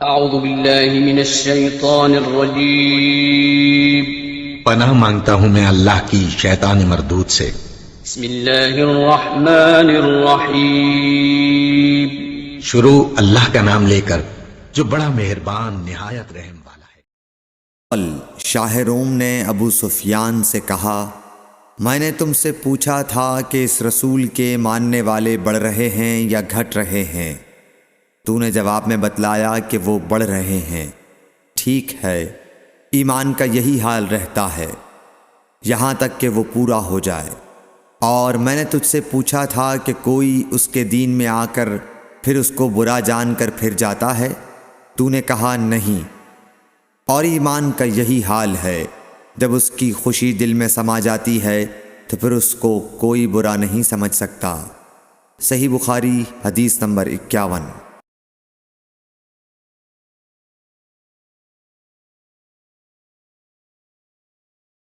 اعوذ باللہ من الشیطان الرجیم پناہ مانگتا ہوں میں اللہ کی شیطان مردود سے۔ بسم اللہ الرحمن الرحیم شروع اللہ کا نام لے کر جو بڑا مہربان نہایت رحم والا ہے۔ شاہ روم نے ابو سفیان سے کہا، میں نے تم سے پوچھا تھا کہ اس رسول کے ماننے والے بڑھ رہے ہیں یا گھٹ رہے ہیں؟ تو نے جواب میں بتلایا کہ وہ بڑھ رہے ہیں۔ ٹھیک ہے، ایمان کا یہی حال رہتا ہے یہاں تک کہ وہ پورا ہو جائے۔ اور میں نے تجھ سے پوچھا تھا کہ کوئی اس کے دین میں آ کر پھر اس کو برا جان کر پھر جاتا ہے؟ تو نے کہا نہیں۔ اور ایمان کا یہی حال ہے، جب اس کی خوشی دل میں سما جاتی ہے تو پھر اس کو کوئی برا نہیں سمجھ سکتا۔ صحیح بخاری حدیث نمبر 51۔